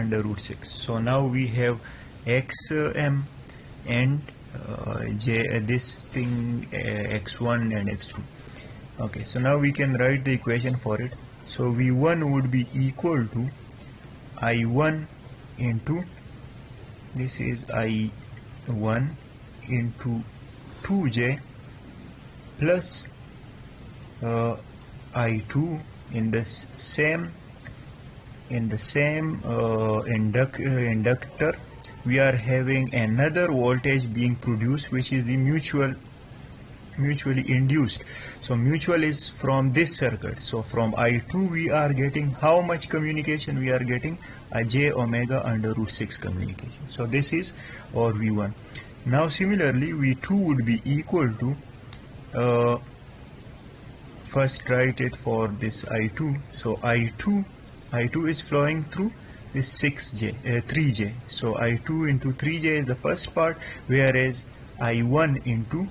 under root 6. So now we have xm and this thing x1 and x2. Okay, so now we can write the equation for it. So v1 would be equal to I1 into, this is I1 into 2j plus I2 in the same inductor. We are having another voltage being produced, which is the mutually induced. So mutual is from this circuit. So from I2 we are getting how much communication? We are getting a j omega under root 6 communication. So this is our V1. Now similarly V2 would be equal to, first write it for this I2. So I2 is flowing through this 3j. So I2 into 3j is the first part, whereas I1 into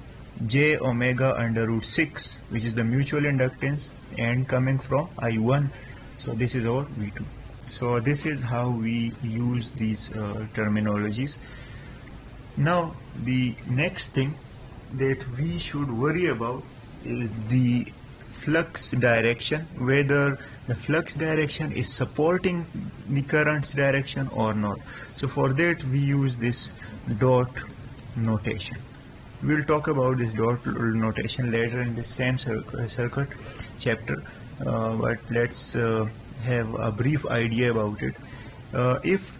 j omega under root 6, which is the mutual inductance, and coming from I1. So this is our V2. So this is how we use these terminologies. Now the next thing that we should worry about is the flux direction, whether the flux direction is supporting the current's direction or not. So for that we use this dot notation. We'll talk about this dot notation later in the same circuit chapter, but let's have a brief idea about it. If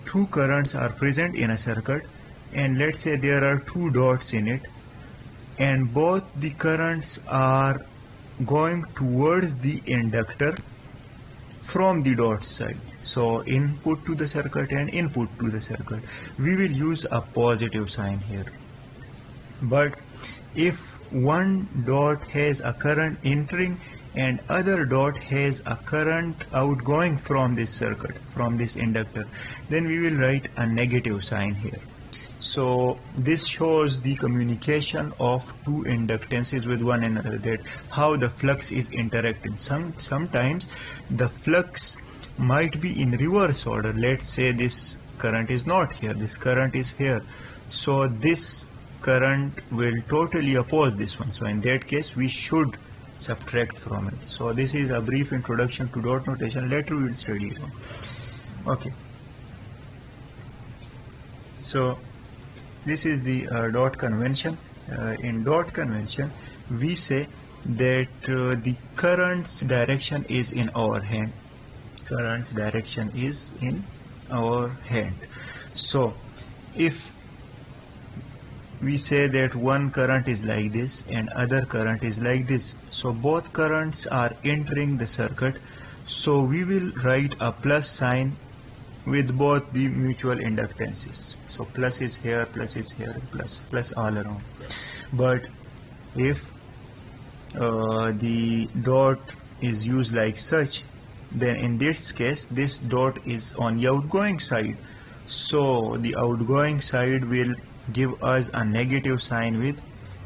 two currents are present in a circuit, and let's say there are two dots in it, and both the currents are going towards the inductor from the dot side, so input to the circuit and input to the circuit, we will use a positive sign here. But if one dot has a current entering and other dot has a current outgoing from this circuit, from this inductor, then we will write a negative sign here. So this shows the communication of two inductances with one another, that how the flux is interacting. Sometimes the flux might be in reverse order. Let's say this current is not here, this current is here. So this current will totally oppose this one. So in that case we should subtract from it. So this is a brief introduction to dot notation. Later we will study it. Okay. So this is the dot convention. In dot convention we say that the current's direction is in our hand. Current's direction is in our hand. So if we say that one current is like this and other current is like this, so both currents are entering the circuit, so we will write a plus sign with both the mutual inductances. So plus is here, plus all around. But if the dot is used like such, then in this case this dot is on the outgoing side, so the outgoing side will give us a negative sign with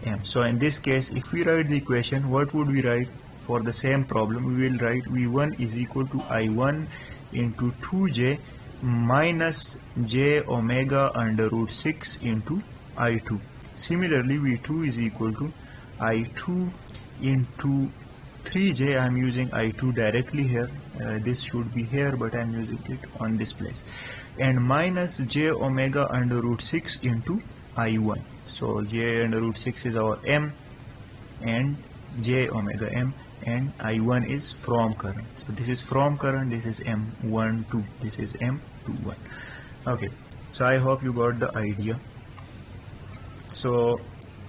m. So in this case, if we write the equation, what would we write for the same problem? We will write V1 is equal to I1 into 2j minus j omega under root 6 into I2. Similarly, V2 is equal to I2 into 3j. I am using I2 directly here. This should be here, but I am using it on this place. And minus j omega under root 6 into I1. So j under root 6 is our m and j omega m, and I1 is from current. So this is from current, this is M12, this is M21. Okay, so I hope you got the idea. So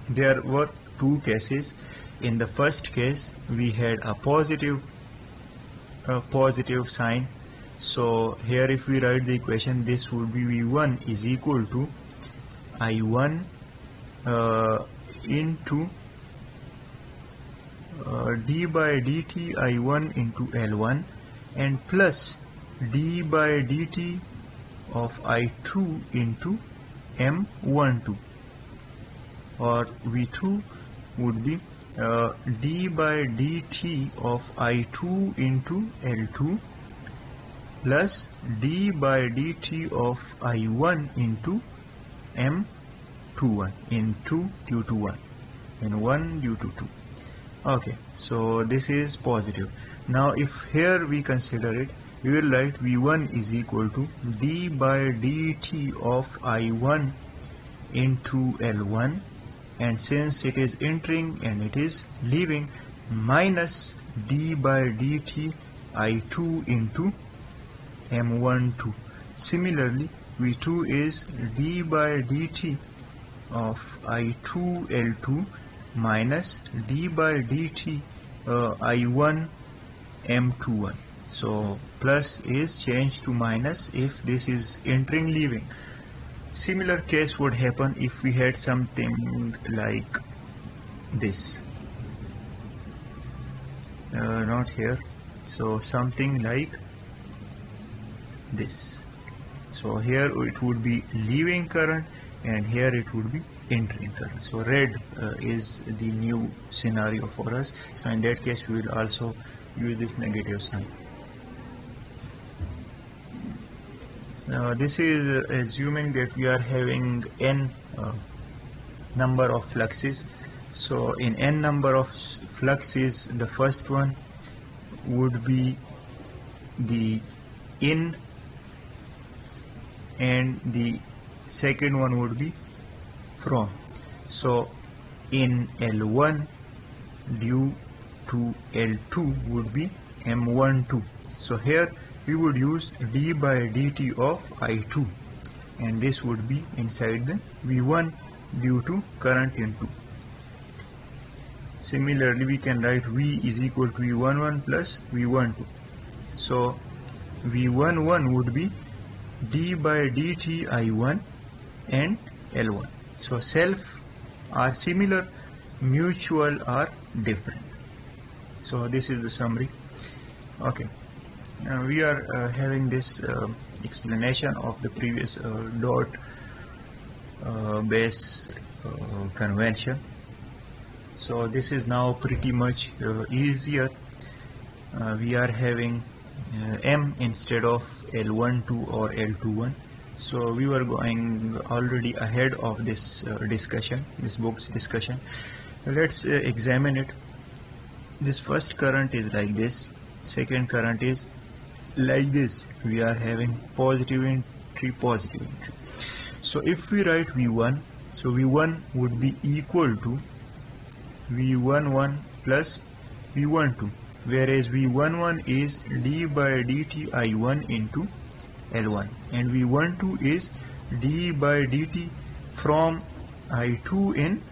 there were two cases. In the first case we had a positive sign. So here if we write the equation, this would be V1 is equal to I1 into d by dt I1 into L1 and plus d by dt of I2 into M12, or V2 would be d by dt of I2 into L2 plus d by dt of I1 into M21 in 2 due to 1 and 1 due to 2. Okay, so this is positive. Now if here we consider it, we will write V1 is equal to d by dt of I1 into L1, and since it is entering and it is leaving, minus d by dt I2 into M12. Similarly, V2 is d by dt of I2 L2 minus d by dt I1 M21. So plus is changed to minus if this is entering, leaving. Similar case would happen if we had something like this. Not here. So something like this. So here it would be leaving current and here it would be entering current. So red is the new scenario for us. So in that case we will also use this negative sign. Now this is assuming that we are having n number of fluxes. So in n number of fluxes, the first one would be the in and the second one would be from. So in L1 due to L2 would be M12. So here we would use d by dt of I2, and this would be inside the V1 due to current in 2. Similarly, we can write V is equal to V11 plus V12. So V11 would be d by dt I1 and L1. So self are similar, mutual are different. So this is the summary. Okay. Now we are having this explanation of the previous dot base convention. So this is now pretty much easier. We are having M instead of L12 or L21. So we were going already ahead of this discussion, this book's discussion. Let's examine it. This first current is like this, second current is like this. We are having positive entry, positive entry. So if we write V1, so V1 would be equal to V11 plus V12, whereas V11 is d by dt I1 into L1 and V12 is d by dt from I2 in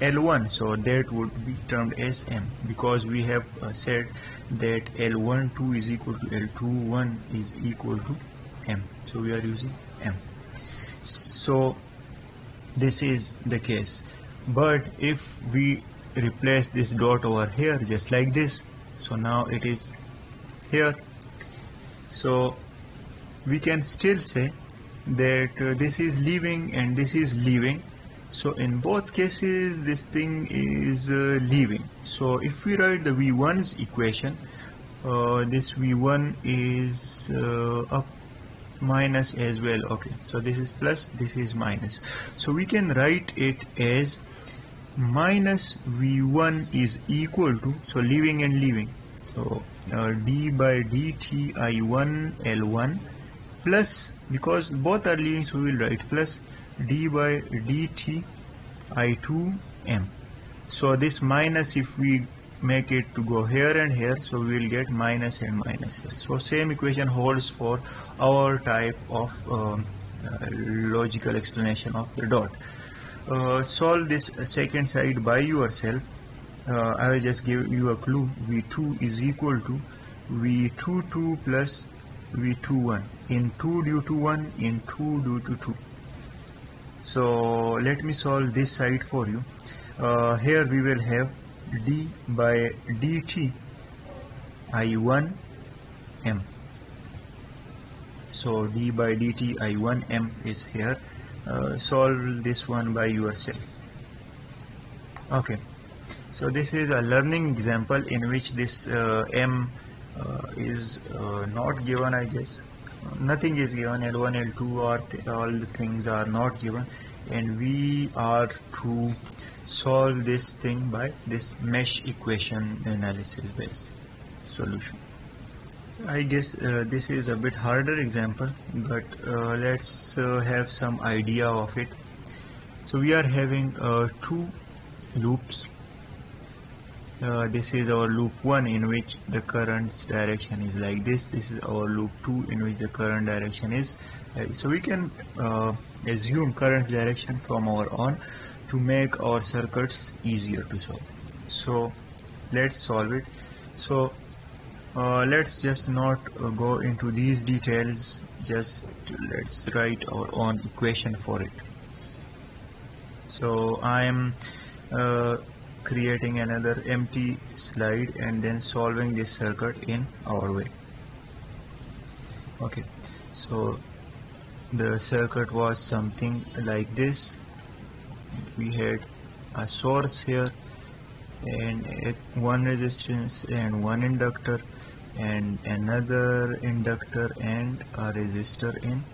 L1, so that would be termed as M, because we have said that L12 is equal to L21 is equal to M, so we are using M. So this is the case, but if we replace this dot over here just like this, so now it is here, so we can still say that this is leaving and this is leaving. So in both cases this thing is leaving. So if we write the V1's equation, this V1 is up minus as well. Okay, so this is plus, this is minus. So we can write it as minus V1 is equal to, so leaving and leaving, so d by dt I1 L1 plus, because both are leaving, so we will write plus d by dt I2 M. So this minus, if we make it to go here and here, so we will get minus and minus here. So same equation holds for our type of logical explanation of the dot. Solve this second side by yourself. I will just give you a clue. V2 is equal to V22 plus V21 in 2 due to 1 in 2 due to 2. So let me solve this side for you. Here we will have d by dt I1 M. So d by dt I1 M is here. Solve this one by yourself. Okay, so this is a learning example in which this M is not given, I guess. Nothing is given, L1, L2 or all the things are not given, and we are to solve this thing by this mesh equation analysis based solution. I guess this is a bit harder example, but let's have some idea of it. So we are having two loops. This is our loop 1 in which the current's direction is like this. This is our loop 2 in which the current direction is so we can assume current direction from our on to make our circuits easier to solve. So let's solve it. So let's just not go into these details, just let's write our own equation for it. So I am creating another empty slide and then solving this circuit in our way. Okay, so the circuit was something like this. We had a source here and one resistance and one inductor and another inductor and a resistor in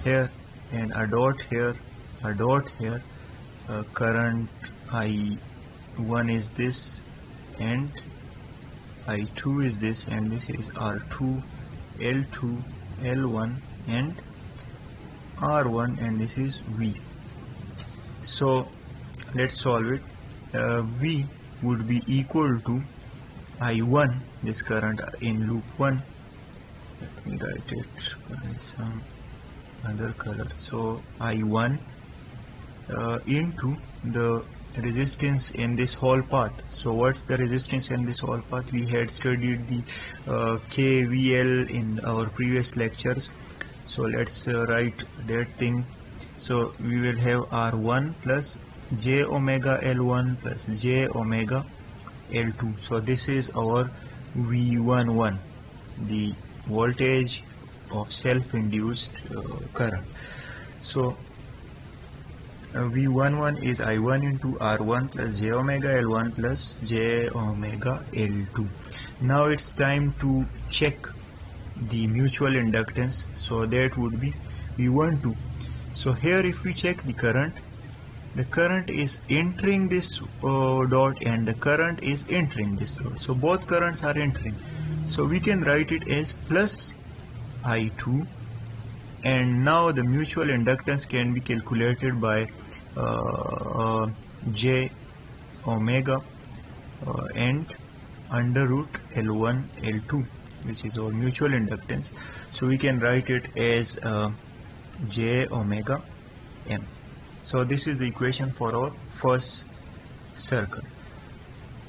here and a dot here, a dot here. Current I1 is this and I2 is this, and this is R2, L2, L1 and R1, and this is V. So let's solve it. V would be equal to I1, this current in loop 1. Let me write it by some other color. So I1 into the resistance in this whole path. So what's the resistance in this whole path? We had studied the KVL in our previous lectures. So let's write that thing. So we will have R1 plus j omega L1 plus j omega L2. So this is our V11, the voltage of self-induced current. So V11 is I1 into R1 plus j omega L1 plus j omega L2. Now it's time to check the mutual inductance. So that would be V12. So here if we check the current is entering this dot and the current is entering this dot. So both currents are entering. So we can write it as plus I2, and now the mutual inductance can be calculated by j omega and under root L1 L2, which is our mutual inductance. So we can write it as j omega m. So this is the equation for our first circuit.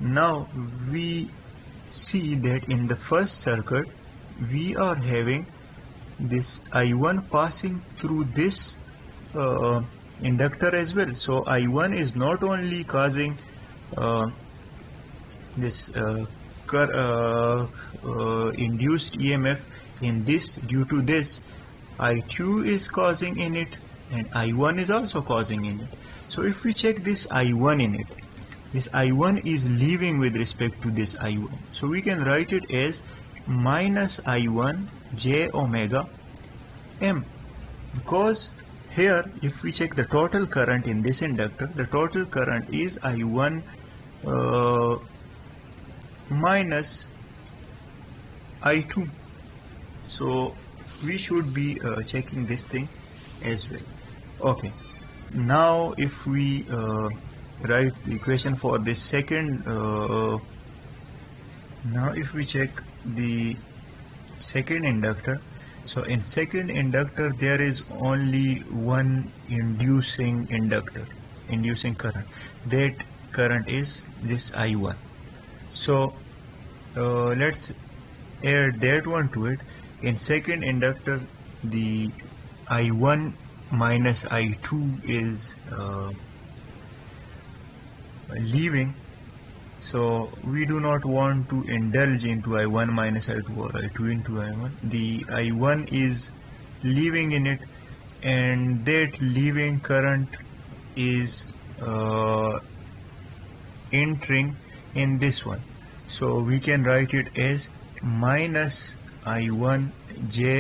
Now we see that in the first circuit we are having this I1 passing through this inductor as well. So I1 is not only causing this induced EMF in this, due to this I2 is causing in it, and I1 is also causing in it. So if we check this I1 in it, this I1 is leaving with respect to this I1. So we can write it as minus I1 j omega m, because here if we check the total current in this inductor, the total current is I1 minus I2. So we should be checking this thing as well. Okay, now if we write the equation for this second, now if we check the second inductor, so in second inductor there is only one inducing current. That current is this I1. So let's add that one to it. In second inductor the I1 minus I2 is leaving, so we do not want to indulge into I1 minus I2 or I2 into I1. The I1 is leaving in it, and that leaving current is entering in this one. So we can write it as minus I1 j